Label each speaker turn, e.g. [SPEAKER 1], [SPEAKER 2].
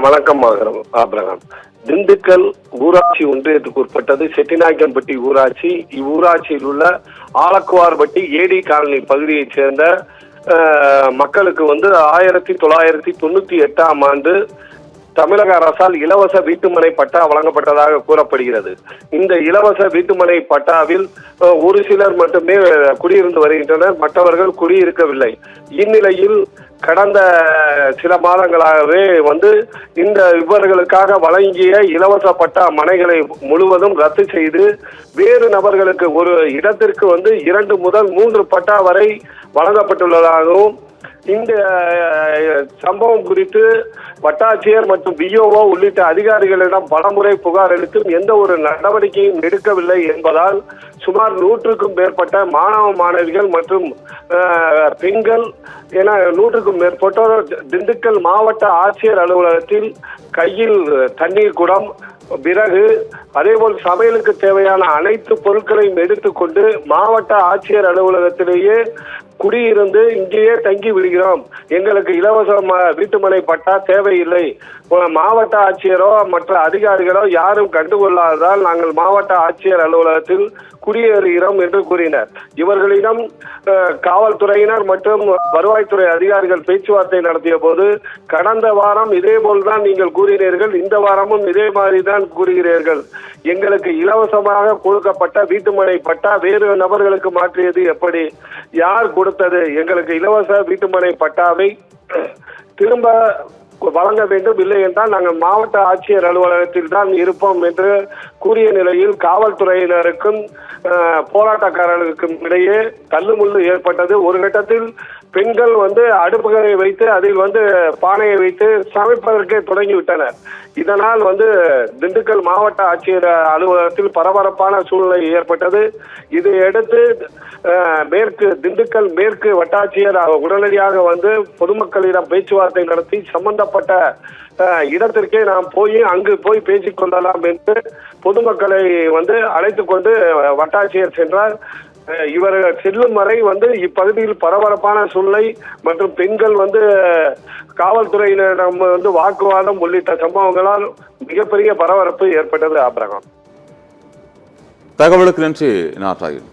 [SPEAKER 1] வணக்கம் ஆபிரகாம். திண்டுக்கல் ஊராட்சி ஒன்றியத்துக்கு உட்பட்டது செட்டிநாயக்கன்பட்டி ஊராட்சி. இவ்வூராட்சியில் உள்ள ஆலக்குவார்பட்டி ஏடி காலனி பகுதியைச் சேர்ந்த மக்களுக்கு 1998ஆம் ஆண்டு தமிழக அரசால் இலவச வீட்டுமனை பட்டா வழங்கப்பட்டதாக கூறப்படுகிறது. இந்த இலவச வீட்டுமனை பட்டாவில் ஒரு சிலர் மட்டுமே குடியிருந்து வருகின்றனர், மற்றவர்கள் குடியிருக்கவில்லை. இந்நிலையில் கடந்த சில மாதங்களாகவே இந்த இவர்களுக்காக வழங்கிய இலவச பட்டா மனைகளை முழுவதும் ரத்து செய்து வேறு நபர்களுக்கு ஒரு இடத்திற்கு 2 முதல் 3 பட்டா வரை வழங்கப்பட்டுள்ளதாகவும், இந்த சம்பவம் குறித்து வட்டாட்சியர் மற்றும் பிஓஓ உள்ளிட்ட அதிகாரிகளிடம் பலமுறை புகார் அளித்தும் எந்த ஒரு நடவடிக்கையும் எடுக்கவில்லை என்பதால் சுமார் 100க்கும் மேற்பட்ட மாணவ மாணவிகள் மற்றும் பெண்கள் என 100க்கும் மேற்பட்டோர் திண்டுக்கல் மாவட்ட ஆட்சியர் அலுவலகத்தில் கையில் தண்ணீர் குடம், விறகு, அதேபோல் சமையலுக்கு தேவையான அனைத்து பொருட்களையும் எடுத்துக்கொண்டு மாவட்ட ஆட்சியர் அலுவலகத்திலேயே குடியிருந்து இங்கேயே தங்கி விடுகிறோம், எங்களுக்கு இலவச வீட்டுமனை பட்டா தேவையில்லை, மாவட்ட ஆட்சியரோ மற்ற அதிகாரிகளோ யாரும் கண்டுகொள்ளாததால் நாங்கள் மாவட்ட ஆட்சியர் அலுவலகத்தில் குடியேறுகிறோம் என்று கூறினர். இவர்களிடம் காவல்துறையினர் மற்றும் வருவாய்த்துறை அதிகாரிகள் பேச்சுவார்த்தை நடத்திய போது, கடந்த வாரம் இதே போல்தான் நீங்கள் கூறினீர்கள், இந்த வாரமும் இதே மாதிரி தான் கூறுகிறீர்கள், எங்களுக்கு இலவசமாக கொடுக்கப்பட்ட வீட்டுமனை பட்டா வேறு நபர்களுக்கு மாற்றியது எப்படி, யார் கொடுத்தது, எங்களுக்கு இலவச வீட்டுமனை பட்டாவை திரும்ப வழங்க வேண்டும், இல்லை என்றால் நாங்கள் மாவட்ட ஆட்சியர் அலுவலகத்தில் தான் இருப்போம் என்று கூறிய நிலையில் காவல்துறையினருக்கும் போராட்டக்காரர்களுக்கும் இடையே தள்ளுமுள்ளு ஏற்பட்டது. ஒரு கட்டத்தில் பெண்கள் அடுப்புகளை வைத்து அதில் பானையை வைத்து சமைப்பதற்கே தொடங்கிவிட்டனர். இதனால் திண்டுக்கல் மாவட்ட ஆட்சியர் அலுவலகத்தில் பரபரப்பான சூழ்நிலை ஏற்பட்டது. இதையடுத்து திண்டுக்கல் மேற்கு வட்டாட்சியர் உடனடியாக பொதுமக்களிடம் பேச்சுவார்த்தை நடத்தி சம்பந்தப்பட்ட இடத்திற்கே நாம் அங்கு போய் பேசிக் கொள்ளலாம் என்று பொதுமக்களை அழைத்து கொண்டு வட்டாட்சியர் சென்றார். இவர்கள் செல்லும் வரை இப்பகுதியில் பரபரப்பான சூழ்நிலை மற்றும் பெண்கள் காவல்துறையினரிடம் வாக்குவாதம் உள்ளிட்ட சம்பவங்களால் மிகப்பெரிய பரபரப்பு ஏற்பட்டது. ஆபிரகாம்,
[SPEAKER 2] தகவலுக்கு நன்றி நாட்டாயில்.